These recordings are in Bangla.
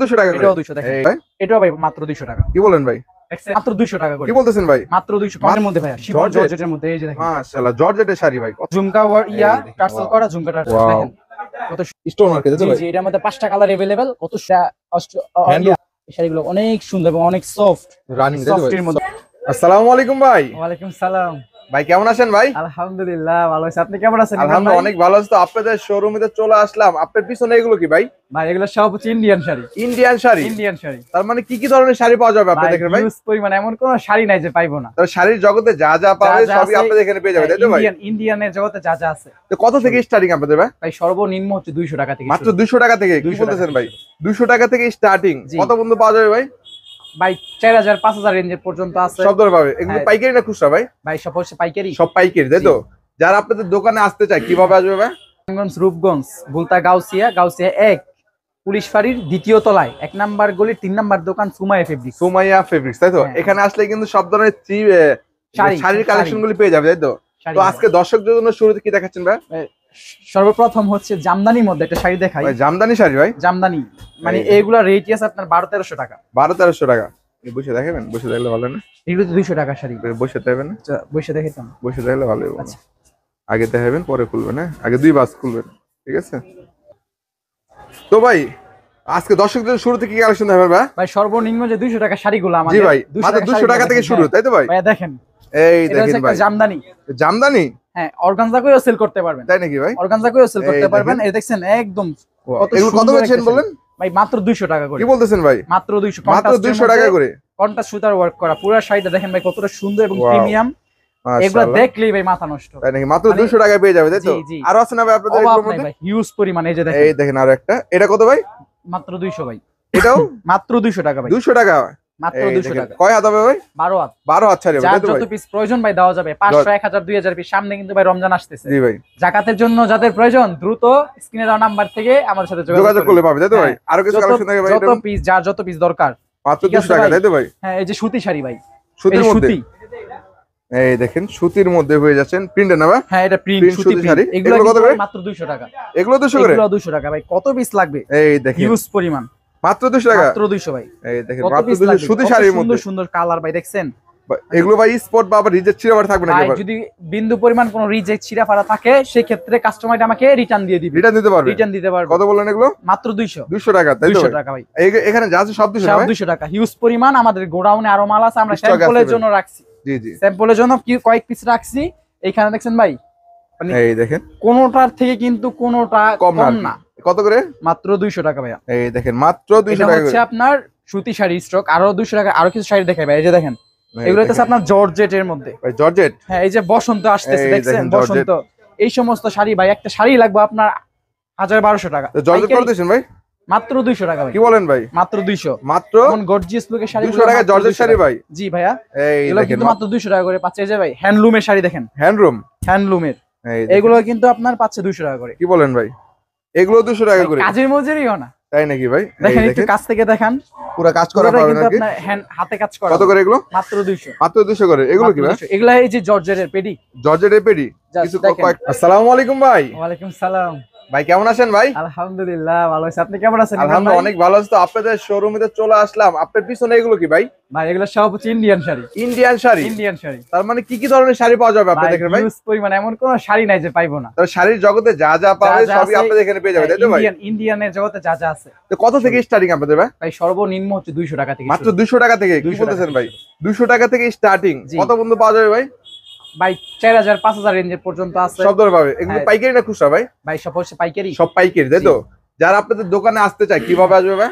200 টাকা করে। এটাও 200 দেখেন এটাও ভাই মাত্র 200 টাকা। কি বলেন ভাই? মাত্র 200 টাকা করে। কি বলতেছেন ভাই? মাত্র 200 কমের মধ্যে ভাই শিফন জর্জেটের মধ্যে এই যে দেখেন মাশাআল্লাহ জর্জেটের শাড়ি ভাই ঝুমকা টার্সেল করা ঝুমকাটা দেখেন কত স্টোন ওয়ার্ক আছে ভাই। জি এটার মধ্যে 5টা কালার अवेलेबल কত এই শাড়িগুলো অনেক সুন্দর এবং অনেক সফট রানিং সফটের মধ্যে। আসসালামু আলাইকুম ভাই। ওয়ালাইকুম সালাম ভাই কেমন আছেন ভাই? আলহামদুলিল্লাহ ভালো আছি, আপনি কেমন আছেন? আলহামদুলিল্লাহ অনেক ভালো আছি। তো আপনাদের শোরুমে চলে আসলাম, আপনার পিছনে এগুলো কি ভাই? ভাই এগুলো সব হচ্ছে Indian sari. Indian sari? Indian sari. তার মানে কি কি ধরনের শাড়ি পাওয়া যাবে আপনাদের এখানে ভাই? হিউজ পরিমাণ, এমন কোন শাড়ি নাই যে পাইবো না। তো শাড়ির জগতে যা যা পাবে সবই আপনাদের এখানে পেয়ে যাবে তাই তো ভাই? ইন্ডিয়ানের জগতে যা যা আছে। তো কত থেকে স্টার্টিং আপনাদের ভাই? ভাই সর্বনিম্ন হচ্ছে 200 টাকা থেকে। মাত্র 200 টাকা থেকে? কি বলতেছেন ভাই? 200 টাকা থেকে স্টার্টিং, কত পর্যন্ত পাওয়া যাবে ভাই? ভাই 4000 5000 রেঞ্জের পর্যন্ত আছে। সব ধরনের পাবে। এগুলো পাইকারি না খুচরা ভাই? ভাই সব হচ্ছে পাইকারি। সব পাইকারি তাই তো? যারা আপনাদের দোকানে আসতে চায় কিভাবে আসবে ভাই? রামগঞ্জ রূপগঞ্জ বুলতা গাউসিয়া 1 পুলিশ ফাঁড়ির দ্বিতীয় তলায় 1 নাম্বার গলি 3 নাম্বার দোকান সুমাইয়া ফেব্রিক্স। সুমাইয়া ফেব্রিক্স তাই তো? এখানে আসলে কিন্তু সব ধরনের শাড়ির কালেকশন গুলি পেয়ে যাবে তাই তো? তো আজকে দর্শকদের জন্য শুরুতে কি দেখাচ্ছেন ভাই? সর্বপ্রথম হচ্ছে জামদানির মধ্যে একটা শাড়ি দেখাই। ভাই জামদানি শাড়ি ভাই? জামদানি মানে এইগুলা রেট আছে আপনার 1200-1300 টাকা। 1200-1300 টাকা। বসে দেখাবেন? বসে দেখলে ভালো না? এগুলো তো 200 টাকা শাড়ি। বসে দেখাবেন না? বসে দেখাইতাম। বসে দেখলে ভালো হবে। আচ্ছা আগে দেখাবেন পরে খুলবেন, হ্যাঁ আগে 2 বাস খুলবেন, ঠিক আছে? তো ভাই আজকে দর্শকদের শুরুতে কি কালেকশন দেখাবেন ভাই? ভাই সর্বনিম্ন যে 200 টাকা শাড়িগুলো আমাদের। জি ভাই মাত্র 200 টাকা থেকে শুরু তাই তো ভাই? ভাই দেখেন এই দেখেন ভাই জামদানি। জামদানি? হ্যাঁ অর্গানজা কইও সেল করতে পারবেন। তাই নাকি ভাই? অর্গানজা কইও সেল করতে পারবেন। এই দেখছেন একদম এগুলো কত বেচেন বলেন? ভাই মাত্র 200 টাকা করে। কি বলতেছেন ভাই? মাত্র 200। মাত্র 200 টাকা করে কন্ট্রাস্ট সুতার ওয়ার্ক করা পুরো শাড়িটা দেখেন ভাই কতটা সুন্দর এবং প্রিমিয়াম। এগুলো দেখলেই ভাই মাথা নষ্ট। তাই নাকি? মাত্র 200 টাকায় পেয়ে যাবে তাই তো? আর আছে না ভাই আপনাদের এর মধ্যে? ভাই হিউজ পরিমাণ। এই যে দেখেন এই দেখেন আরো একটা। এটা কত ভাই? মাত্র 200 ভাই। এটাও মাত্র 200 টাকা ভাই। 200 টাকা মাত্র 200 টাকা। কয় হাত হবে ভাই? 12 হাত। 12 হাত ছাড়বে তাই তো ভাই? যত পিস প্রয়োজন ভাই দেওয়া যাবে। 500 1000 2000 পিস। সামনে কিন্তু ভাই রমজান আসতেছে। জি ভাই। যাকাতের জন্য যাদের প্রয়োজন দ্রুত স্ক্রিনে দেওয়া নাম্বার থেকে আমার সাথে যোগাযোগ করলে পাবে তাই তো ভাই? আরো কিছু কালেকশন থাকে ভাই? যত পিস যার যত পিস দরকার মাত্র 200 টাকা তাই তো ভাই? হ্যাঁ এই যে সুতি শাড়ি ভাই। সুতির মধ্যে? এই দেখেন সুতির মধ্যে হয়ে যাচ্ছেন প্রিন্ট না ভাই? হ্যাঁ এটা প্রিন্ট সুতি শাড়ি। এগুলো কত করে? মাত্র 200 টাকা। এগুলো 200 করে? এগুলো 200 টাকা ভাই। কত পিস লাগবে? এই দেখেন হিউজ পরিমাণ। মাত্র 200 টাকা? মাত্র 200 ভাই। এই দেখেন মাত্র 200 সুতি শাড়ির মধ্যে সুন্দর সুন্দর কালার ভাই দেখছেন? এগুলো ভাই স্পট বা আবার রিজেক্ট ছিঁড়া থাকবে না? যদি বিন্দু পরিমাণ কোনো রিজেক্ট ছিঁড়া ফাড়া থাকে সেই ক্ষেত্রে কাস্টমার আমাকে রিটার্ন দিয়ে দিবে। রিটার্ন দিতে পারবে? রিটার্ন দিতে পারবে। কত বললেন এগুলো? মাত্র 200। 200 টাকা তাই তো? 200 টাকা ভাই। এখানে যা আছে সব 200 টাকা? সব 200 টাকা। হিউজ পরিমাণ। আমাদের গোডাউনে আরো মাল আছে, আমরা স্যাম্পলের জন্য রাখছি। জি জি স্যাম্পলের জন্য কি কয়েক পিস রাখছি। এইখানে দেখছেন ভাই এই দেখেন কোনটার থেকে কিন্তু কোনটা কম না। কত করে? মাত্র 200 টাকা ভাইয়া। এই দেখেন মাত্র 200 টাকা হচ্ছে আপনার সুতি শাড়ি স্টক। আরো 200 টাকা আরো কিছু শাড়ি দেখাই ভাই। এই যে দেখেন এগুলো হচ্ছে আপনার জর্জেটের মধ্যে। ভাই জর্জেট? হ্যাঁ এই যে বসন্ত আসতেছে দেখছেন বসন্ত। এই সমস্ত শাড়ি ভাই একটা শাড়ি লাগবে আপনার 1000-1200 টাকা। জর্জেট করে দিয়েছেন ভাই? মাত্র 200 টাকা ভাই। কি বলেন ভাই? মাত্র 200। মাত্র কোন গর্জিয়াস লুকের শাড়ি 200 টাকা জর্জেট শাড়ি ভাই? জি ভাইয়া। এই দেখেন কিন্তু মাত্র 200 টাকা করে পাচ্ছে। এই যে ভাই হ্যান্ডলুমের শাড়ি দেখেন। হ্যান্ডলুমের এগুলো কিন্তু আপনার পাচ্ছে 200 টাকা করে। কি বলেন ভাই? এগুলো 200 টাকা করে? কাজের মজুরিও না। তাই নাকি ভাই? দেখেন একটু কাছ থেকে দেখান। পুরো কাজ করা পাবেন নাকি? আপনার হাতে কাজ করা। কত করে এগুলো? মাত্র 200। মাত্র 200 করে? এগুলো কি ভাই? এগুলো এই যে জর্জেটের পেডি। জর্জেটের পেডি? কিছু আসসালামু আলাইকুম ভাই। ওয়ালাইকুম সালাম ভাই কেমন আছেন ভাই? আলহামদুলিল্লাহ ভালো আছি, আপনি কেমন আছেন? আলহামদুলিল্লাহ অনেক ভালো আছি। তো আপনাদের শোরুমে চলে আসলাম, আপনার পিছনে এগুলো কি ভাই? ভাই এগুলো সব হচ্ছে Indian sari. Indian sari? Indian sari. তার মানে কি কি ধরনের শাড়ি পাওয়া যাবে আপনাদের এখানে ভাই? হিউজ পরিমাণ। এমন কোন শাড়ি নাই যে পাইবো না। তো শাড়ির জগতে যা যা পাবে সবই আপনাদের এখানে পেয়ে যাবে তাই তো ভাই? ইন্ডিয়ানের জগতে যা যা আছে। তো কত থেকে স্টার্টিং আপনাদের ভাই? ভাই সর্বনিম্ন হচ্ছে 200 টাকা থেকে। মাত্র 200 টাকা থেকে? কি বলতেছেন ভাই? 200 টাকা থেকে স্টার্টিং, কত পর্যন্ত পাওয়া যাবে ভাই? ভাই 4000 5000 রেঞ্জের পর্যন্ত আছে। সব ধরনের পাবে। এগুলো পাইকারি না খুচরা ভাই? ভাই সব হচ্ছে পাইকারি। সব পাইকারি তাই তো? যারা আপনাদের দোকানে আসতে চায় কিভাবে আসবে ভাই?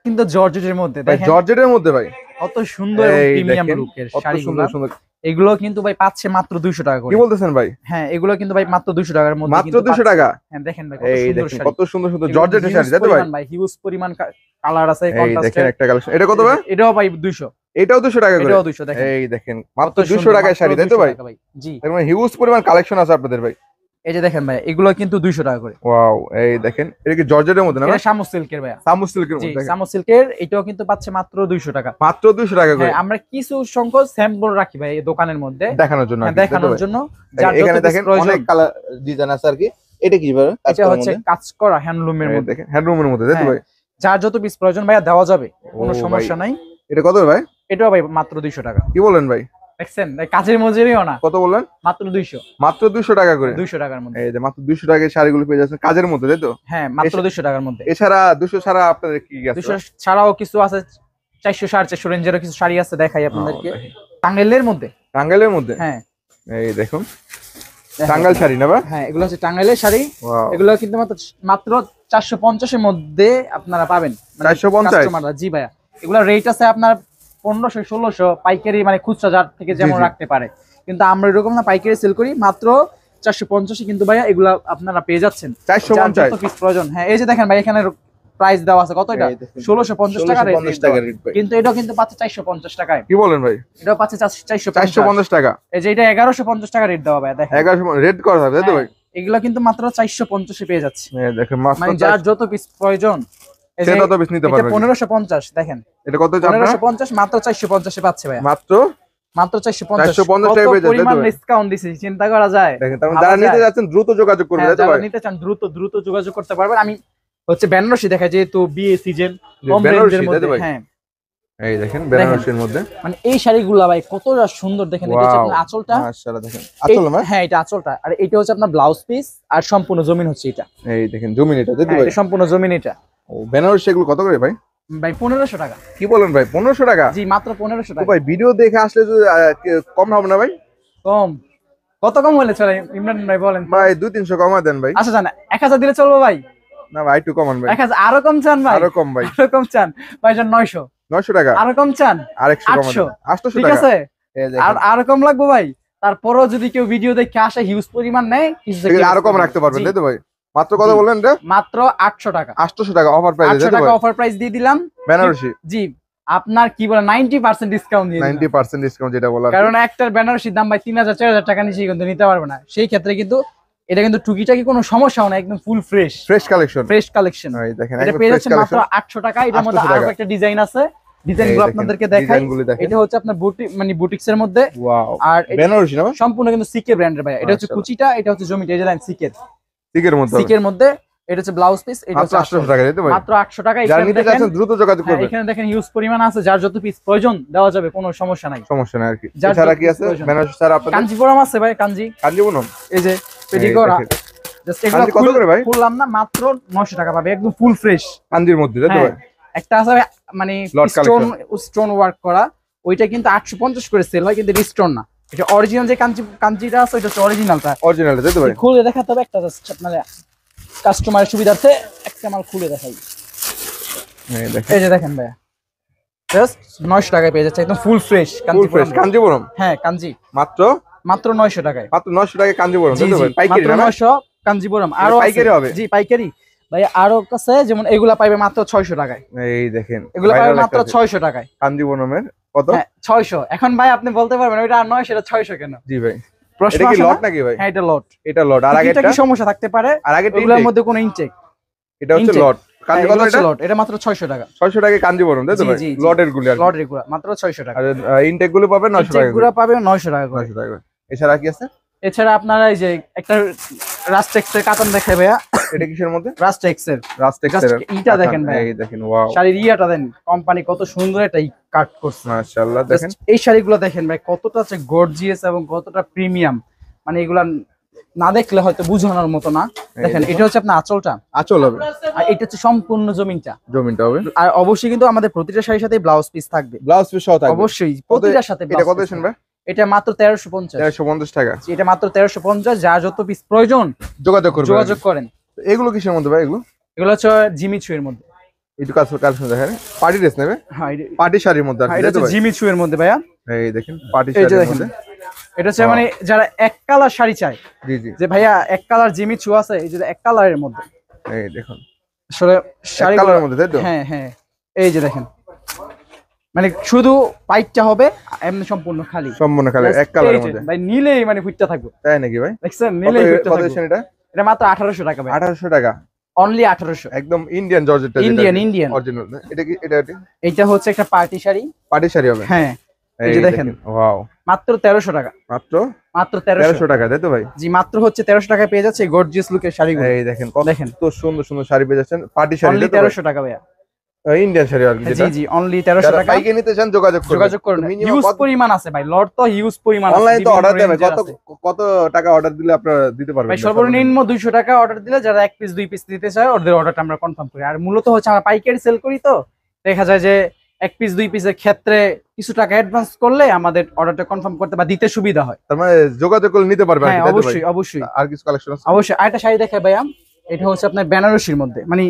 কিন্তু জর্জেটের মধ্যে দেখেন। জর্জেটের মধ্যে ভাই কত সুন্দর এবং প্রিমিয়াম লুকের শাড়িগুলো। সুন্দর এগুলো কিন্তু ভাই পাচ্ছে মাত্র 200 টাকা করে। কি বলতেছেন ভাই? হ্যাঁ এগুলো কিন্তু ভাই মাত্র 200 টাকার মধ্যে। মাত্র 200 টাকা? হ্যাঁ দেখেন ভাই কত সুন্দর শাড়ি। কত সুন্দর সুন্দর জর্জেটের শাড়ি তাই তো ভাই? ভাই হিউজ পরিমাণ কালার আছে কন্ট্রাস্টে। এই দেখেন একটা কালেকশন। এটা কত ভাই? এটাও ভাই 200। এটাও 200 টাকা করে? এটাও 200 দেখেন। এই দেখেন মাত্র 200 টাকায় শাড়ি তাই তো ভাই? জি এর মানে হিউজ পরিমাণ কালেকশন আছে আপনাদের ভাই। এই যে দেখেন ভাই এগুলো কিন্তু 200 টাকা করে। ওয়াও এই দেখেন এটা কি জর্জেটের মধ্যে না? এটা শামু সিল্কের ভাই। শামু সিল্কের মধ্যে। জি শামু সিল্কের এটাও কিন্তু পাচ্ছে মাত্র 200 টাকা। মাত্র 200 টাকা করে? হ্যাঁ আমরা কিছু সংখ্যক স্যাম্পল রাখি ভাই এই দোকানের মধ্যে দেখানোর জন্য। দেখানোর জন্য। এখানে দেখেন অনেক কালার ডিজাইন আছে আর কি। এটা কি ভাই? এটা হচ্ছে কাজ করা হ্যান্ডলুমের মধ্যে। দেখেন হ্যান্ডলুমের মধ্যে তাই তো ভাই? যার যত পিস প্রয়োজন ভাইয়া দেওয়া যাবে, কোনো ও সমস্যা ভাই। নাই। এটা কত ভাই? এটাও ভাই মাত্র 200 টাকা। কি বলেন ভাই? দেখছেন কাজের মজুরিও না, কত বললেন? মাত্র 200। মাত্র 200 টাকা করে? 200 টাকার মধ্যে। এই যে মাত্র 200 টাকায় শাড়িগুলো পেয়ে যাচ্ছেন কাজের মধ্যে, তাই তো? হ্যাঁ মাত্র 200 টাকার মধ্যে। এছাড়া 200 ছাড়া আপনাদের কি আছে? 200 ছাড়াও কিছু আছে, 400 450 রেঞ্জেরও কিছু শাড়ি আছে, দেখাই আপনাদেরকে। টাঙ্গাইলের মধ্যে। টাঙ্গাইলের মধ্যে? হ্যাঁ এই দেখুন টাঙ্গাইল শাড়ি না ভাই? হ্যাঁ এগুলো হচ্ছে টাঙ্গাইলের শাড়ি। ওয়াও, এগুলো কিন্তু মাত্র 450 এর মধ্যে আপনারা পাবেন। 450? কাস্টমাররা, জি ভাইয়া। এগুলো রেট আছে আপনার 1500 1600 পাইকারি, মানে খুচরা যার থেকে যেমন জি। রাখতে পারে, কিন্তু আমরা এরকম না, পাইকারি সেল করি মাত্র 450। কিন্তু ভাইয়া এগুলা আপনারা পেয়ে যাচ্ছেন 450 পিস প্রয়োজন। হ্যাঁ এই যে দেখেন ভাই, এখানে প্রাইস দেওয়া আছে কত, এটা এই দেখুন। 1650 টাকা রেট। 1650 টাকা রেট ভাই। কিন্তু এটাও কিন্তু পাচ্ছে 450 টাকায়। কি বলেন ভাই? এটাও পাচ্ছে 450। 450 টাকা? এই যে এটা 1150 টাকা রেট দেওয়া ভাই, দেখেন 1100 রেট করা হবে, তাই তো ভাই? এগুলো কিন্তু মাত্র 450 এ পেয়ে যাচ্ছে। এই দেখেন মাত্র মানে যার যত পিস প্রয়োজন এই যে সেটা তো বেশ নিতে এটা পারবেন। 1550 দেখেন, এটা কত চান? 1550 মাত্র 450 এ পাচ্ছে ভাই, মাত্র মাত্র 450। 450 টাকা পেয়ে যাচ্ছে, পরিমাণ তাই তো? ডিসকাউন্ট দিছি, চিন্তা করা যায়। দেখেন তার মানে ভাবা যারা নিতে যায়। যাচ্ছেন দ্রুত যোগাযোগ করবেন, হ্যাঁ, তাই তো যারা ভাই? নিতে চান দ্রুত যোগাযোগ করতে পারবেন। আমি হচ্ছে বেনারসি দেখাই, যেহেতু বিয়ে সিজন, যে কম বেনারসি, রেঞ্জের তাই তো মধ্যে। ভাই? হ্যাঁ এই দেখেন বেনারসির মধ্যে মানে এই শাড়িগুলা ভাই কতটা সুন্দর, দেখেন এটা হচ্ছে ওয়াও, আপনার আঁচলটা। মাশাআল্লাহ দেখেন আঁচল না? হ্যাঁ এটা আঁচলটা, আর এটা হচ্ছে আপনার ব্লাউজ পিস, আর সম্পূর্ণ জমিন হচ্ছে এটা। এই দেখেন জমিন এটা, তাই তো হ্যাঁ, ভাই? এটা সম্পূর্ণ জমিন এটা ও বেনারসি এগুলো কত করে ভাই? ভাই 1500 টাকা। কি বলেন ভাই, 1500 টাকা? জি মাত্র 1500 তো টাকা। ভাই ভিডিও দেখে আসলে তো কম হবে না ভাই? কম কত কম হলে চলে ইমরান ভাই, বলেন? ভাই 200-300 কমা দেন ভাই। আচ্ছা জান 1000 দিলে চলবো ভাই? না ভাই একটু কমান ভাই। 1000 আরো কম চান ভাই? আরো কম ভাই। আরো কম চান ভাই? যান 900। 900 টাকা? আরো কম চান? আর 100 কমা 800। দেন। 800 ঠিক টাকা? আছে, এই আর দেখেন আরো কম লাগবে ভাই? তারপরও যদি কেউ ভিডিও দেখে আসে, হিউজ পরিমাণ নেয়, কিছু এগুলো আরো কম রাখতে পারবেন, তাই তো ভাই? মাত্র কত জি। বললেন এটা? মাত্র 800 টাকা। 800 টাকা অফার প্রাইস, 800 তাই তো টাকা ভাই? অফার প্রাইস দিয়ে দিলাম বেনারসি জি। আপনার কি বলে 90% ডিসকাউন্ট দিয়ে দিলাম। 90% ডিসকাউন্ট যেটা বলা, কারণ একটার বেনারসির দাম ভাই 3000 4000 টাকা নিচে কিন্তু নিতে পারবে না। সেই ক্ষেত্রে কিন্তু এটা কিন্তু টুকিটাকি কোনো সমস্যাও না, একদম full fresh fresh collection. Fresh collection. এই দেখেন এটা একদম পেয়ে ফ্রেশ যাচ্ছেন মাত্র কালেকশন। 800 টাকা। এটার মধ্যে 800 আরো টাকা। একটা ডিজাইন আছে, ডিজাইনগুলো আপনাদেরকে দেখাই। ডিজাইনগুলো দেখেন। এটা হচ্ছে আপনার মানে বুটিক্স এর মধ্যে। ওয়াও, আর এটা বেনারসি না? সম্পূর্ণ কিন্তু সিকে ব্র্যান্ডের ভাই। এটা হচ্ছে মাশাআল্লাহ। কুচিটা, এটা হচ্ছে জমিটা, এই যে লাইন সিকের, টিকের মধ্যে হবে। সিকের মধ্যে। এটা হচ্ছে ব্লাউজ পিস, এটা মাত্র হচ্ছে 800 টাকা, তাই তো ভাই? মাত্র 800 টাকা। যারা এখানে নিতে দেখেন, যাচ্ছেন দ্রুত যোগাযোগ হ্যাঁ, করবেন। এখানে দেখেন হিউজ পরিমাণ আছে, যার যত পিস প্রয়োজন দেওয়া যাবে, কোনো সমস্যা নাই। সমস্যা নাই আর কি। যার এছাড়া যত কি আছে প্রয়োজন। বেনারসি ছাড়া আপনাদের? কাঞ্জিপুরম আছে ভাই, কাঞ্জিবরম? এই যে পেডিকোরা, দেখেন। জাস্ট এগুলো কাঞ্জি কত করে ভাই? খুললাম না, মাত্র 900 টাকা পাবে, একদম ফুল ফ্রেশ। কাঞ্জির মধ্যে, তাই তো ভাই? একটা আছে মানে Lot স্টোন ওয়ার্ক করা, ওইটা কিন্তু 850 করে সেল হয়, কিন্তু স্টোন না। এটা অরিজিনাল যে কাঞ্জিটা আছে, ওইটা হচ্ছে অরিজিনালটা। অরিজিনাল, তাই তো ভাই? খুলে দেখাতে হবে একটা, জাস্ট আপনাদের কাস্টমারের সুবিধার্থে একটা মাল খুলে দেখাই। এই দেখেন এই যে দেখেন ভাই, জাস্ট 900 টাকায় পেয়ে যাচ্ছে, একদম full fresh full fresh Kanjeevaram. হ্যাঁ কাঞ্জি, মাত্র মাত্র 900 টাকায়। মাত্র 900 টাকায় কাঞ্জিবরম, জি তাই তো জি, ভাই? পাইকারি মাত্র না? 900 কাঞ্জিপুরম। এটা আরো পাইকারি আছে। হবে? জি পাইকারি ভাই, আরো কাছে যেমন এগুলা পাইবে মাত্র 600 টাকায়। এই দেখেন এগুলো পাইবে viral মাত্র একটা 600 টাকায়। কাঞ্জিবরমের কত? হ্যাঁ 600। এখন ভাই আপনি বলতে পারবেন ওইটা আর 900, এটা 600 কেন? জি ভাই। প্রশ্ন এটা কি আসে লট না? নাকি ভাই? হ্যাঁ এটা লট। এটা লট। আর এটা আগেরটা? কি সমস্যা থাকতে পারে? আর আগেরটা এগুলোর intake? মধ্যে কোনো ইনটেক। এটা হচ্ছে intake। লট। কাঞ্জি কত এটা? লট, এটা মাত্র 600 টাকা। 600 টাকায় কাঞ্জিবরম, তাই তো জি, ভাই? জি, জি। লটের গুলি আর কি। লট এগুলা মাত্র 600 টাকা। আর ইনটেক গুলো পাবেন 900 টাকা ইনটেক গুলো পাবে 900 টাকা করে। 900 টাকা করে। এছাড়া কি আছে? এছাড়া আপনারা এই যে একটা রাস্টেক্সের কাতান দেখাই ভাইয়া, এটা কিসের মধ্যে? রাস্টেক্সের রাস্টেক্সের। Just ইটা দেখেন ভাই। এই দেখেন ওয়াও, শাড়ির ইয়াটা দেন, কোম্পানি কত সুন্দর একটা কাট করছে। মাশাআল্লাহ Just দেখেন। এই শাড়িগুলো দেখেন ভাই, কতটা হচ্ছে গর্জিয়াস এবং কতটা প্রিমিয়াম, মানে এগুলা না দেখলে হয়তো বুঝানোর মতো না। দেখেন এটা হচ্ছে আপনার আঁচলটা, আঁচল হবে, আর এটা হচ্ছে সম্পূর্ণ জমিনটা। জমিনটা হবে। আর অবশ্যই কিন্তু আমাদের প্রতিটা শাড়ির সাথে ব্লাউজ পিস থাকবে, ব্লাউজ পিস সহ থাকবে অবশ্যই প্রতিটার সাথে এটা blouse কত piece শুনবে? থাকবে। এটা মাত্র 1350। 1350 টাকা। এটা মাত্র 1350, যার যত পিস প্রয়োজন যোগাযোগ করবেন। যোগাযোগ করেন। এগুলো কিসের মধ্যে ভাই? এগুলো এগুলো হচ্ছে জিমি চু এর মধ্যে। একটু কালেকশন দেখেন। পার্টি ড্রেস নেবে? হ্যাঁ পার্টি শাড়ির মধ্যে আর কি, এটা তাই তো হচ্ছে ভাই? জিমি চু এর মধ্যে ভাইয়া। এই দেখেন পার্টি এই যে শাড়ির দেখেন, মধ্যে। এটা হচ্ছে মানে যারা এক কালার শাড়ি চায়, জি জি, যে ভাইয়া এক কালার জিমি চু আছে, এই যে এক কালারের মধ্যে এই দেখুন আসলে শাড়ি কালারের মধ্যে, তাই তো? হ্যাঁ হ্যাঁ, এই যে দেখেন, মানে শুধু পাইটটা হবে, এমনি সম্পূর্ণ খালি, সম্পূর্ণ কালার এক এই কালারের যে, মধ্যে। ভাই নিলেই মানে ফুটটা থাকবে। তাই নাকি ভাই? দেখছেন, নিলেই ফুটটা কত থাকবে। এটা? এটা মাত্র 1800 টাকা ভাই, 1800 টাকা। অনলি 1800। একদম ইন্ডিয়ান জর্জেটটা, ইন্ডিয়ান অরিজিনাল। এটা কি? এটা এটা হচ্ছে একটা পার্টি শাড়ি। পার্টি শাড়ি হবে? হ্যাঁ এই যে দেখেন, ওয়াও, মাত্র 1300 টাকা। মাত্র মাত্র 1300 1300 টাকা, তাই তো ভাই? জি, মাত্র হচ্ছে 1300 টাকায় পেয়ে যাচ্ছে গর্জিয়াস লুকের শাড়িগুলো। এই দেখেন কত দেখেন সুন্দর সুন্দর শাড়ি পেয়ে যাচ্ছেন, পার্টি শাড়ি, অনলি তাই তো ভাই? 1300 টাকা ভাইয়া। ইন্ডিয়ান শাড়ি আর কি, জি যেটা জি অনলি 1300 যারা টাকা। পাইকারি নিতে চান যোগাযোগ করুন। মিনিমাম হিউজ পরিমাণ আছে ভাই, লট তো হিউজ পরিমাণ আছে। অনলাইন তো বিভিন্ন অর্ডার দেবে, range এর কত আছে। কত টাকা অর্ডার দিলে আপনারা দিতে পারবেন? ভাই সর্বনিম্ন 200 টাকা অর্ডার দিলে যারা 1 পিস 2 পিস নিতে চায় ওদের অর্ডারটা আমরা কনফার্ম করি। আর মূলত হচ্ছে আমরা পাইকারি সেল করি, তো দেখা যায় যে 1 পিস 2 পিসের ক্ষেত্রে কিছু টাকা অ্যাডভান্স করলে আমাদের অর্ডারটা কনফার্ম করতে বা দিতে সুবিধা হয়। তার মানে যোগাযোগ করলে নিতে পারবে আর হ্যাঁ কি, তাই তো ভাই? অবশ্যই অবশ্যই আর কিছু কালেকশন আছে? অবশ্যই। আরেকটা শাড়ি দেখাই ভাইয়া, এটা হচ্ছে আপনার বেনারসির মধ্যে, মানে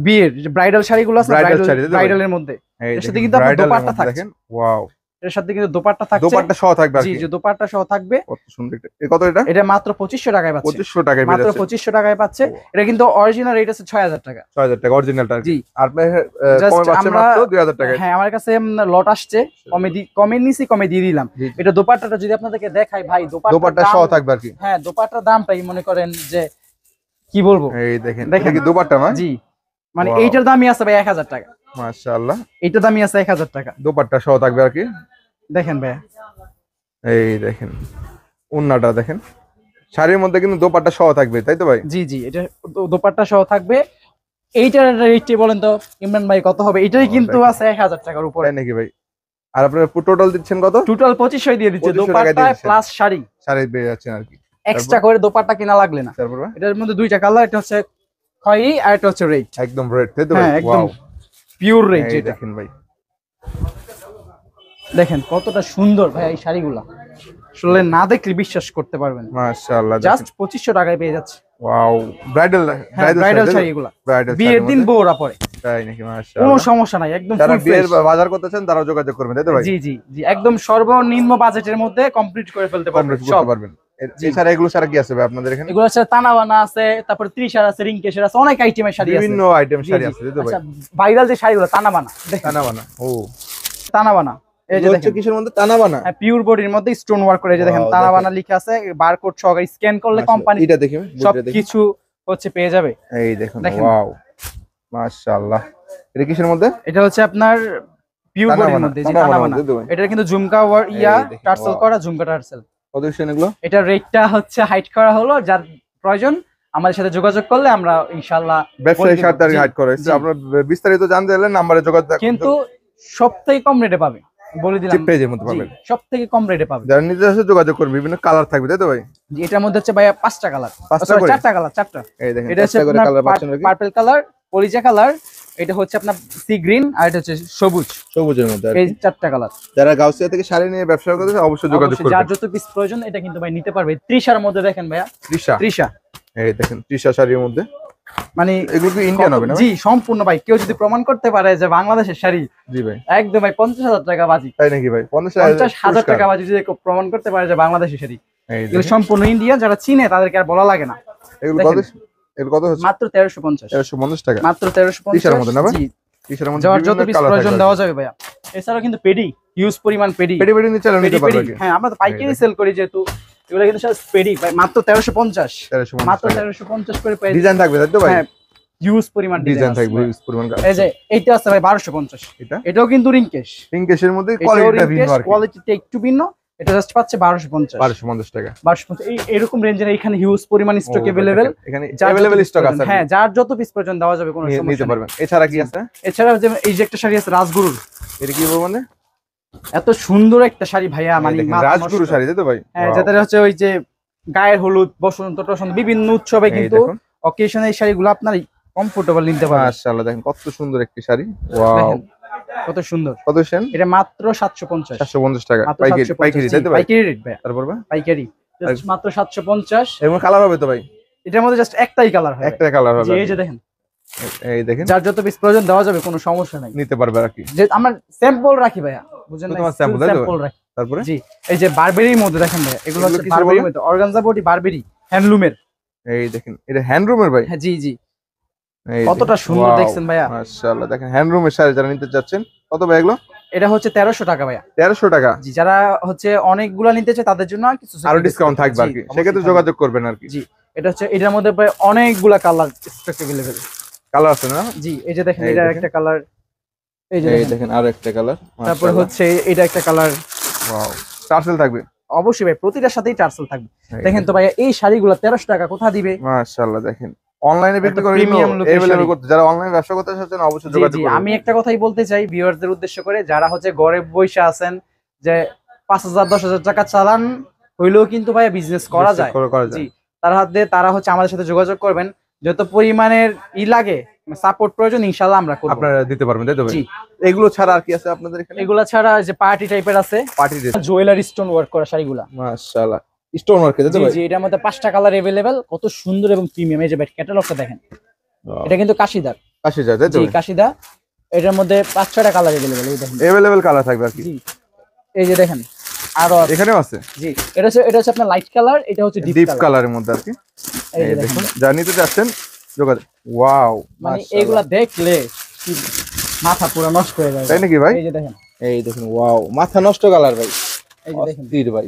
বিয়ের যে ব্রাইডাল শাড়িগুলো আছে, Bridal শাড়ি, তাই তো ভাই? ব্রাইডালের মধ্যে এই এর সাথে দেখেন, কিন্তু আপনার bridal এর দোপাট্টা মধ্যে থাকছে। দেখেন, ওয়াও, এর সাথে কিন্তু দোপাট্টা থাকছে। দোপাট্টা সহ থাকবে আর জি কি। জি দোপাট্টা সহ থাকবে। কত সুন্দর এটা। কত এটা? এটা মাত্র 2500 টাকায় পাচ্ছে। 2500 টাকায় পেয়ে মাত্র যাচ্ছে। 2500 টাকায় পাচ্ছে। এটা কিন্তু অরিজিনাল রেট আছে 6000 টাকা। 6000 টাকা অরিজিনালটা আর কি। জি আর কমে Just পাচ্ছে আমরা মাত্র 2000 টাকায়। হ্যাঁ আমার কাছে লট আসছে, কমে নিছি, কমে দিয়ে দিলাম। জি, জি। এটা দোপাট্টাটা যদি আপনাদেরকে দেখাই ভাই, দোপাট্টা সহ থাকবে আর কি। হ্যাঁ দোপাট্টার দামটাই মনে করেন যে কি বলবো। এই দেখেন, দেখেন। এটা কি দোপাট্টা না? জি মানে Wow. এইটার দামই আছে ভাই 1000 টাকা। মাশাআল্লাহ, এইটার দামই আছে 1000 টাকা। দোপাট্টা সহ থাকবে আর কি। দেখেন ভাই, এই দেখেন ওন্নাটা দেখেন, শাড়ির মধ্যে কিন্তু দোপাট্টা সহ থাকবে, তাই তো ভাই? জি জি এটা দোপাট্টা সহ থাকবে। এইটার রেটটি বলেন তো ইমরান ভাই কত হবে? এটাই কিন্তু দেখেন। আছে 1000 টাকার উপরে। তাই নাকি ভাই? আর আপনারা টোটাল দিচ্ছেন কত? টোটাল 2500 দিয়ে দিচ্ছে, 2500 টাকা দিয়ে দোপাট্টা দিচ্ছেন। প্লাস শাড়ি শাড়ি পেয়ে যাচ্ছেন আর কি। এক্সট্রা করে দোপাট্টা কিনা লাগলে না। তারপর ভাই? এটার মধ্যে দুইটা কালার, এটা হচ্ছে খয়েরি আর এটা হচ্ছে রেড। একদম রেড, তাই তো ভাই? হ্যাঁ একদম Wow. পিওর রেড এই যেটা। দেখেন ভাই, দেখেন কতটা সুন্দর ভাই এই শাড়িগুলা, আসলে না দেখলে বিশ্বাস করতে পারবেন না। মাশাআল্লাহ, জাস্ট 2500 টাকায় পেয়ে যাচ্ছে। ওয়াও, ব্রাইডাল ব্রাইডাল শাড়িগুলা ব্রাইডাল বিয়ের দিন বউরা পরে, তাই নাকি? কোনো মাশাআল্লাহ, সমস্যা নাই, একদম যারা ফুল বিয়ের ফ্রেশ। বাজার করতেছেন তারাও যোগাযোগ করবেন, তাই তো ভাই? জি জি জি একদম সর্বনিম্ন বাজেটের মধ্যে কমপ্লিট করে ফেলতে পারবেন কমপ্লিট সব। করতে পারবেন। এছাড়া এগুলো ছাড়া কি আছে ভাই আপনাদের এখানে? এগুলো আছে তানাবানা আছে, তারপরে ত্রিশার আছে, রিংকেশের আছে, অনেক আইটেমের শাড়ি আছে। বিভিন্ন আইটেম জি, শাড়ি জি। আছে, তাই তো ভাই? আচ্ছা ভাইরাল যে শাড়িগুলো তানাবানা দেখেন, তানাবানা, ও তানাবানা এই যে এগুলো হচ্ছে দেখেন, কিসের মধ্যে? তানাবানা। হ্যাঁ পিওর বডির মধ্যে স্টোন ওয়ার্ক করে, এই যে দেখেন Wow, তানাবানা লিখা আছে, বারকোড সহকারে স্ক্যান করলে কোম্পানি এটা দেখি, বুঝতে দেখি। সবকিছু হচ্ছে পেয়ে যাবে। এই দেখুন, দেখেন। ওয়াও, মাশাআল্লাহ। এটা কিসের মধ্যে? এটা হচ্ছে আপনার পিওর বডির তানাবানা, মধ্যে, জি তানাবানার তানাবানা। মধ্যে, তাই তো ভাই? এটা কিন্তু ঝুমকা ইয়া এই দেখেন, টার্সেল wow. করা, ঝুমকা টার্সেল। কত দিচ্ছেন এগুলো? এটা রেটটা হচ্ছে হাইট করা হলো, যার প্রয়োজন আমাদের সাথে যোগাযোগ করলে আমরা ইনশাআল্লাহ ব্যবসায়ী বলে দিব। স্বার্থে জি, হাইড করে হচ্ছে। জি। আপনার বিস্তারিত জানতে হলে নাম্বারে যোগাযোগ, কিন্তু সবথেকে কম রেটে পাবে, বলে দিলাম। চিপ পেজের মধ্যে পাবেন। সব থেকে কম রেটে পাবে। যারা নিজে আসে যোগাযোগ করবে, বিভিন্ন কালার থাকবে, তাই তো ভাই? জি, এটার মধ্যে হচ্ছে ভাইয়া 5টা কালার, 5টা করে? 4টা কালার, 4টা। এই দেখেন, এটা হচ্ছে 5টা করে কালার পাচ্ছেন আর কি। পার্পল কালার, কলিজা কালার, এটা হচ্ছে আপনার সি গ্রিন, আর এটা হচ্ছে সবুজ। সবুজের মধ্যে আর কি। এই 4টা কালার। যারা গাউসিয়া থেকে শাড়ি নিয়ে ব্যবসা করতে চায় অবশ্যই যোগাযোগ অবশ্যই যার করবেন। যত পিস প্রয়োজন এটা কিন্তু ভাই নিতে পারবে। 30টার মধ্যে দেখেন ভাইয়া, তৃষা, 30টা এই দেখেন তৃষা শাড়ির মধ্যে। মানে এগুলো কি ইন্ডিয়ান হবে না ভাই? জি সম্পূর্ণ ভাই। কেউ যদি প্রমাণ করতে পারে যে বাংলাদেশের শাড়ি, জি ভাই। একদম ভাই 50,000 টাকা বাজি। তাই নাকি ভাই? 50,000 টাকা বাজি যদি কেউ প্রমাণ করতে পারে যে বাংলাদেশের শাড়ি। এই এগুলো দেখেন, সম্পূর্ণ ইন্ডিয়া, যারা চিনে তাদেরকে আর বলা লাগে না। এগুলো দেখেন। কত? এগুলো কত হচ্ছে? মাত্র 1350। 1350 টাকা। মাত্র 1350। টি-শার্টের মধ্যে না ভাই? জি, তৃষার মধ্যে যার যত বিভিন্ন পিস কালার প্রয়োজন থাকবে। দেওয়া যাবে ভাইয়া। এছাড়াও কিন্তু পেডি, হিউজ পরিমাণ পেডি, পেডি পেডি নিচে নিতে পেডি পারবে পেডি। কি? হ্যাঁ আমরা তো পাইকারি সেল করি যেহেতু, এগুলো কিন্তু সব পেডি ভাই। মাত্র 1350, 1350 মাত্র টাকা। 1350 করে পেয়ে। ডিজাইন থাকবে, তাই তো ভাই? হ্যাঁ হিউজ পরিমাণ ডিজাইন ডিজাইন থাকবে, থাকবে। হিউজ পরিমাণ কাজ। এই যে এইটা আছে ভাই 1250, এটা এটাও কিন্তু রিংকেশ। পিঙ্কেশের মধ্যে এটাও কোয়ালিটিটা ভিন্ন রিংকেশ, আর কি। কোয়ালিটিটা একটু ভিন্ন। এটা জাস্ট পাচ্ছে 1250। 1250 টাকা। 1250 এরকম রেঞ্জের এখানে হিউজ পরিমাণ স্টক ও, अवेलेबल। এখানে अवेलेबल স্টক আছে। হ্যাঁ যার যত পিস প্রয়োজন দেওয়া যাবে, কোনো নিতে সমস্যা নেই। পারবেন। এছাড়া কি আছে? এছাড়াও যে এই যে একটা শাড়ি আছে রাজগুরুর, এটা কি বলবো মানে? এত সুন্দর একটা শাড়ি ভাইয়া, মানে মাথা রাজগুরু নষ্ট। শাড়ি, তাই তো ভাই? হ্যাঁ Wow. যেটা হচ্ছে ওই যে গায়ের হলুদ, বসন্ত টসন্ত বিভিন্ন উৎসবে এই কিন্তু দেখুন। অকেশনে এই শাড়িগুলো আপনার কমফোর্টেবল নিতে পারবেন। মাশাআল্লাহ, দেখেন কত সুন্দর একটি শাড়ি। ওয়াও, দেখেন কত সুন্দর। কত সেন? এটা মাত্র 750। 750 টাকা মাত্র পাইকারি, 750, পাইকারি, তাই তো জি, ভাই? পাইকারি রেট ভাইয়া, তারপর ভাই পাইকারি just মাত্র 750। এরকম কালার হবে তো ভাই? এটার মধ্যে জাস্ট একটাই কালার হয়। একটা কালার হবে। জি, এই যে দেখেন, এই দেখেন, যার যত পিস প্রয়োজন দেওয়া যাবে, কোনো সমস্যা নাই। নিতে পারবে আর কি। যে আমরা স্যাম্পল রাখি ভাইয়া, বুঝেন না? তোমার sample, তাই তো? স্যাম্পল রাখি। তারপরে জি, এই যে বারবেরির মধ্যে দেখেন ভাইয়া, এগুলো এগুলো হচ্ছে কিসের বারবেরির বলে? মধ্যে, অর্গানজা বডি বারবেরি, হ্যান্ডলুমের। এই দেখেন, এটা হ্যান্ডরুমের ভাই। হ্যাঁ জি জি, এই কতটা দেখেন, সুন্দর wow, দেখছেন ভাইয়া। মাশাআল্লাহ, দেখেন হ্যান্ডরুমের শাড়ি যারা নিতে চাচ্ছেন, কত ভাই এগুলো? এটা হচ্ছে 1300 টাকা ভাইয়া। 1300 টাকা। জি, যারা হচ্ছে অনেকগুলা নিতে চায় তাদের জন্য কিছু আরো ডিসকাউন্ট থাকবে আর কি, সেক্ষেত্রে যোগাযোগ করবেন আর কি। জি, এটা হচ্ছে এটার মধ্যে প্রায় অনেকগুলা কালার স্টক अवेलेबल। কালার আছে না? জি, এই যে দেখেন, এই এটা দেখেন। একটা কালার, এই যে এই দেখেন। দেখেন আরো একটা কালার। তারপর হচ্ছে এটা একটা কালার। ওয়াও, টার্সেল থাকবে অবশ্যই ভাই, প্রতিটার সাথেই টার্সেল থাকবে। এই দেখেন তো ভাইয়া, এই শাড়িগুলো 1300 টাকা কোথা দিবে? মাশাআল্লাহ, দেখেন অনলাইনে বিক্রি করে প্রিমিয়াম अवेलेबल করতে, যারা অনলাইন ব্যবসা করতে চাচ্ছেন অবশ্যই যোগাযোগ করুন। আমি একটা কথাই বলতে চাই ভিউয়ারদের উদ্দেশ্য করে, যারা হচ্ছে ঘরে বসে আছেন যে 5,000 10,000 টাকা চালান হইলেও কিন্তু ভাই বিজনেস করা যায়। জি, তারা হচ্ছে আমাদের সাথে যোগাযোগ করবেন, যত পরিমাণের লাগে সাপোর্ট প্রয়োজন ইনশাআল্লাহ আমরা করব। আপনারা দিতে পারবেন, তাই তো ভাই? জি। এগুলো ছাড়া আর কি আছে আপনাদের এখানে? এগুলা ছাড়া যে পার্টি টাইপের আছে, party dress, jewellery stone work করা শাড়িগুলা। মাশাআল্লাহ, স্টোন ওয়ার্ক, তাই তো জি ভাই? জি, এটার মধ্যে 5টা কালার अवेलेबल, কত সুন্দর এবং প্রিমিয়াম। এই যে ভাই ক্যাটালগটা দেখেন, এটা কিন্তু কাশিদার। 80,000, তাই তো? জি কাশিদা, এটার মধ্যে 5-6টা কালার अवेलेबल। এই দেখেন अवेलेबल কালার থাকবে আর কি। জি, এই যে দেখেন আরো এখানেও আছে। জি, এটা হচ্ছে আপনার লাইট কালার, এটা হচ্ছে ডিপ ডিপ কালার। কালারের মধ্যে আর কি। এই যে এই দেখেন, দেখুন, যা নিতে চাচ্ছেন যোগাযোগ। ওয়াও, মানে এগুলা দেখলে কি মাথা পুরো নষ্ট হয়ে যাবে। তাই নাকি ভাই? এই যে দেখেন, এই দেখুন, ওয়াও, মাথা নষ্ট কালার ভাই। এই যে দেখেন, অস্থির ভাই।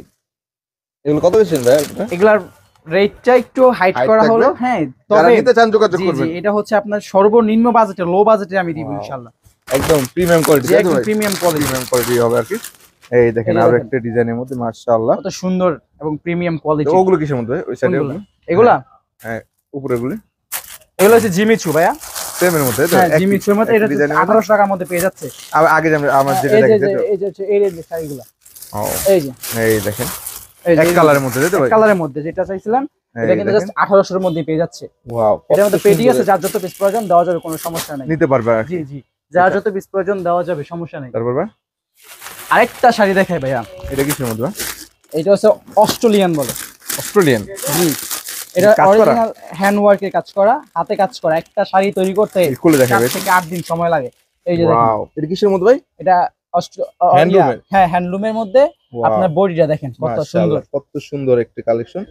এগুলো কত দিচ্ছেন ভাই? এগুলার রেটটা একটু হাইট Height করা থাকবে? হলো। হ্যাঁ, যারা তবে নিতে চান যোগাযোগ জি জি, করবেন। এটা হচ্ছে আপনার সর্বনিম্ন বাজেটে, লো বাজেটে আমি দিব Wow. ইনশাআল্লাহ। একদম প্রিমিয়াম কোয়ালিটি, যে তাই তো একদম ভাই? প্রিমিয়াম কোয়ালিটি, প্রিমিয়াম কোয়ালিটি হবে আর কি। এই দেখেন এই যে আরো দেখেন। একটা ডিজাইনের মধ্যে, মাশাআল্লাহ। কত সুন্দর এবং প্রিমিয়াম তো কোয়ালিটি। ওগুলো কিসের মধ্যে ভাই? ওই সাইডে এগুলা হ্যাঁ, উপরে গুলি এগুলো হচ্ছে জিমিচু ভাইয়া। সেমের মধ্যে, তাই তো? হ্যাঁ, জিমিচুর মধ্যে, এটা ডিজাইনের 1800 টাকার মধ্যে পেয়ে যাচ্ছে। আগে যে আমার যেটা এই যে দেখেছি, তাই তো? এই যে হচ্ছে এই যে শাড়িগুলা, ও, এই যে এই দেখেন, এই যে এক কালারের মধ্যে, তাই তো ভাই? কালারের মধ্যে যেটা চাইছিলাম, এটা কিন্তু জাস্ট 1800 এর মধ্যে পেয়ে যাচ্ছে। ওয়াও, এটার মধ্যে পেটি আছে, যার যত পিস প্রয়োজন দেওয়া যাবে, কোনো সমস্যা নাই। নিতে পারবে আর কি। জি জি, যার যত পিস প্রয়োজন দেওয়া যাবে, সমস্যা নাই। তারপর ভাই আরেকটা শাড়ি দেখাই ভাইয়া, এটা কিসের মধ্যে ভাই? এটা হচ্ছে অস্ট্রেলিয়ান বলে। অস্ট্রেলিয়ান? জি, এটা কাজ করা? অরিজিনাল হ্যান্ড ওয়ার্কের কাজ করা, হাতে কাজ করা। একটা শাড়ি তৈরি করতে খুলে দেখাবে 4 থেকে 8 দিন সময় লাগে। এই যে দেখেন, ওয়াও, এটা কিসের মধ্যে ভাই? এটা হ্যান্ডলুমের? হ্যাঁ, হ্যান্ডলুমের মধ্যে। Wow, আপনার বডিটা দেখেন কত সুন্দর, মাশাআল্লাহ, কত সুন্দর একটা কালেকশন।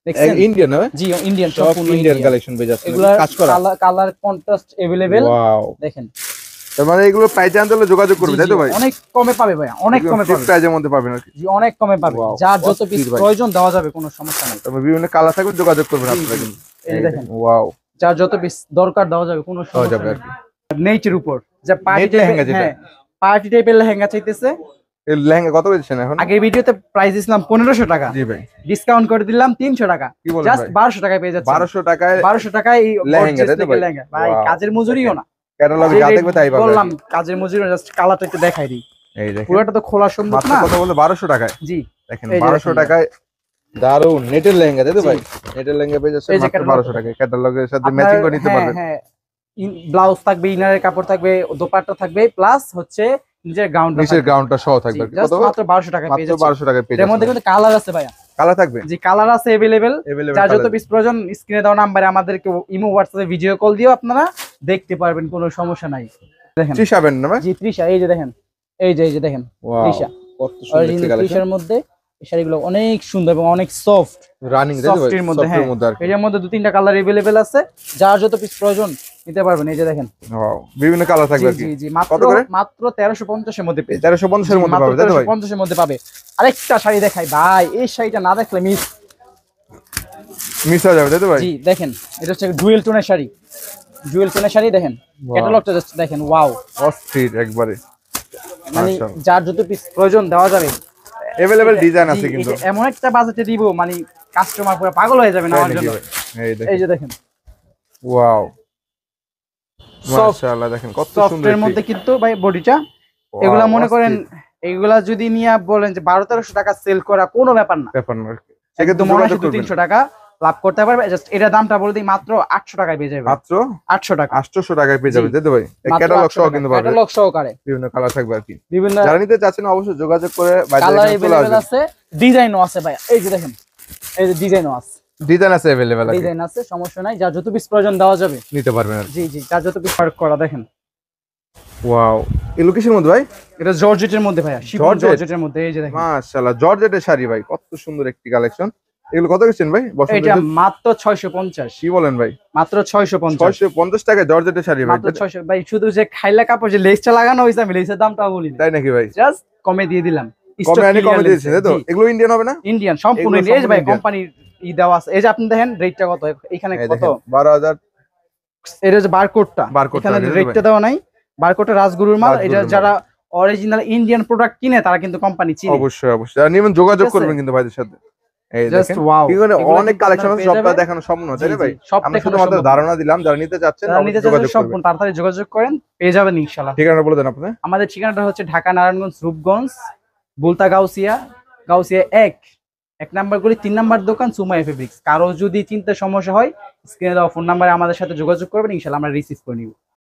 দেখছেন? ইন্ডিয়ান না ভাই? জি, ইন্ডিয়ান, সব সম্পূর্ণ ইন্ডিয়ান ইন্ডিয়ান। কালেকশন পেয়ে যাচ্ছে, এগুলা কাজ করা। Colour contrast available. ওয়াও, দেখেন, তার মানে এগুলো প্রাইস জানতে হলে যোগাযোগ করবে, জি, তাই জি, তো ভাই? অনেক কমে পাবে ভাইয়া, অনেক কমে পাবে। প্রাইজের মধ্যে পাবেন আর কি। জি, অনেক কমে পাবে। Wow, যার যত পিস অস্থির ভাই। প্রয়োজন দেওয়া যাবে, কোনো সমস্যা নাই। তারপর বিভিন্ন কালার থাকবে, যোগাযোগ করবেন জি, আপনারা জি। কিন্তু। এই যে দেখেন, ওয়াও, যার যত পিস দরকার দেওয়া যাবে, কোনো পাওয়া সমস্যা যাবে নেই। আর কি। নেটের উপর যে পার্টি Net লেহেঙ্গা যেটা? হ্যাঁ, পার্টি টাইপের লেহেঙ্গা চাইতেছে। এই লেহেঙ্গা কত বেচছেন এখন? আগের ভিডিওতে প্রাইস দিছিলাম 1500 টাকা, জি ভাই, ডিসকাউন্ট করে দিলাম 300 টাকা, কি বলেন জাস্ট ভাই? 1200 টাকায় পেয়ে যাচ্ছে। 1200 টাকায় 1200 টাকায় এই লেহেঙ্গা, gorgeous তাই তো ভাই? লেহেঙ্গা ভাই, Wow, কাজের মজুরিও না। ক্যাটালগে যে যা rate দেখবে তাই পাবে। বললাম, কাজের মজুরি জাস্ট কালারটা একটু দেখাই দিই। এই দেখেন, পুরোটা তো খোলা সম্ভব মাত্র না। কত বলে? 1200 টাকায়। জি, দেখেন এই যে 1200 দেখেন। টাকায় দারুন নেটের লেহেঙ্গা, তাই তো জি। ভাই? নেটের লেহেঙ্গা পেয়ে যাচ্ছে এই যে মাত্র catalog। 1200 টাকায়। ক্যাটালগের সাথে আপনার ম্যাচিং করে নিতে হ্যাঁ, পারবেন। হ্যাঁ, ব্লাউজ থাকবে, ইনারের কাপড় থাকবে, দোপাট্টা থাকবে, প্লাস হচ্ছে নিজের গাউনটা নিচের গ্রাউন্ডটা সহ থাকবে আর কি। কত? মাত্র 1200 টাকায় পেয়ে মাত্র যাচ্ছে। 1200 টাকায় পেয়ে এর মধ্যে যাচ্ছে। কিন্তু কালার আছে ভাইয়া। কালার থাকবে? জি, কালার আছে अवेलेबल। Available যার যত colour। পিস প্রয়োজন স্ক্রিনে দেওয়া নাম্বারে আমাদেরকে ইমো হোয়াটসঅ্যাপে ভিডিও কল দিও, আপনারা দেখতে পারবেন, কোনো সমস্যা নাই। দেখেন, চিশাবেন না ভাই? জি, তৃষা, এই যে দেখেন, এই যে দেখেন, ওয়াও, তৃষা কত সুন্দর অরিজিনাল একটা কালেকশন। তৃষার মধ্যে। এই শাড়িগুলো অনেক সুন্দর এবং অনেক সফট। রানিং, তাই তো ভাই? সফটের মধ্যে, সফটের হ্যাঁ, মধ্যে আর কি। এর মধ্যে 2-3টা কালার अवेलेबल আছে, যার যত পিস প্রয়োজন নিতে পারবেন। এই যে দেখেন, ওয়াও, বিভিন্ন কালার থাকবে আর কি। জি জি, কত করে? মাত্র 1350 এর মধ্যে পেয়ে 1350 এর মধ্যে মাত্র পাবে, তাই তো ভাই? 1350 এর মধ্যে পাবে। আরেকটা শাড়ি দেখাই ভাই, এই শাড়িটা না দেখলে মিস। মিস হয়ে যাবে, তাই তো ভাই? জি, দেখেন, এটা হচ্ছে ডুয়েল টোনের শাড়ি। ডুয়েল টোনের শাড়ি দেখেন, ক্যাটালগটা জাস্ট দেখেন। ওয়াও, অস্থির একবারে। মানে মাশাআল্লাহ। যার যত পিস প্রয়োজন দেওয়া যাবে। अवेलेबल ডিজাইন জি, আছে কিন্তু। এটা এমন একটা বাজেটে দিব, মানে কাস্টমার পুরো পাগল হয়ে যাবে নেওয়ার তাই নাকি জন্য। ভাই? এই দেখেন, এই যে দেখেন, ওয়াও, সফট মাশাআল্লাহ, দেখেন কত সুন্দর। সফটের মধ্যে কিন্তু ভাই বডিটা। Wow, এগুলা মনে করেন, অস্থির এগুলা যদি নিয়ে বলেন যে 1200-1300 টাকা সেল করা কোনো ব্যাপার না, ব্যাপার না। একদম সেক্ষেত্রে মনে যোগাযোগ করবেন। 200-300 টাকা লাভ করতে পারবে। জাস্ট এটা দামটা বলে দিই, মাত্র 800 টাকায় পেয়ে যাবে। মাত্র 800 টাকা 800 টাকায় পেয়ে যাবে, জি। তাই তো ভাই? মাত্র ক্যাটালগ 800 সহ টাকা, কিন্তু পাবে। ক্যাটালগ সহকারে বিভিন্ন কালার থাকবে আর কি। বিভিন্ন যারা নিতে চাচ্ছেন অবশ্যই যোগাযোগ করে কালার বাইরে চলে अवेलेबल আসবেন। আছে, ডিজাইনও আছে ভাই। এই যে দেখেন, এই যে ডিজাইনও আছে, ডিজাইন আছে अवेलेबल আছে, ডিজাইন আছে, সমস্যা নাই। যার যত পিস প্রয়োজন দেওয়া যাবে। নিতে পারবেন আর কি। জি জি, যার যত পিস ওয়ার্ক করা দেখেন। ওয়াও, এই লোকেশনের মধ্যে ভাই? এটা জর্জেটের মধ্যে ভাইয়া, শিফন জর্জেট? জর্জেটের মধ্যে। এই যে দেখেন, মাশাআল্লাহ, জর্জেটের শাড়ি ভাই, কত সুন্দর একটি কালেকশন। এগুলো কত গেছেন ভাই? এটা মাত্র 650। কি বলেন ভাই? মাত্র 650। 650 টাকায় জর্জেটের শাড়ি ভাই? মাত্র 600 ভাই। শুধু যে খাইলা কাপড় যে লেসটা লাগানো হয়েছে, আমি লেসের দামটা বলি না, তাই নাকি ভাই? জাস্ট কমে দিয়ে দিলাম। কমে আনি কমে দিয়েছেন, তাই তো? এগুলো ইন্ডিয়ান হবে না? ইন্ডিয়ান, সম্পূর্ণ এগুলো ইন্ডিয়ান ভাই। সম্পূর্ণ কোম্পানির দেওয়া আছে। এই যে আপনি দেখেন রেটটা কত, এখানে এই কত, দেখেন 12000। এটা যে বারকোডটা, Barcode টা এখানে দিতে রেটটা দেওয়া নাই। বারকোডটা রাজগুরুর মাল। রাজগুরুর এটা মাল। যারা অরিজিনাল ইন্ডিয়ান প্রোডাক্ট কিনে তারা কিন্তু কোম্পানি চিনে। অবশ্যই অবশ্যই, আর নিবেন যোগাযোগ ঠিক আছে? করবেন কিন্তু ভাইদের সাথে। এই জাস্ট দেখেন ওয়াও, কি করে অনেক কালেকশন আছে, সবটা দেখানো সম্ভব না তাই না ভাই? সব আমরা দেখানো শুধুমাত্র সম্ভব না। ধারণা দিলাম, যারা নিতে চাচ্ছেন যারা নিতে অবশ্যই চাচ্ছেন যোগাযোগ করবেন। সম্পূর্ণ তাড়াতাড়ি যোগাযোগ করেন, পেয়ে যাবেন ইনশাআল্লাহ। ঠিকানা বলে দেন আপনি। আমাদের ঠিকানাটা হচ্ছে ঢাকা নারায়ণগঞ্জ রূপগঞ্জ বুলতা গাউসিয়া, গাউসিয়া 1 নাম্বার গলি 3 নাম্বার দোকান সুমাইয়া ফেব্রিক্স। কারো যদি চিন্তা সমস্যা হয় স্ক্রিনে দেওয়া ফোন নাম্বারে আমাদের সাথে যোগাযোগ করবেন, ইনশাআল্লাহ আমরা রিসিভ করে নিব।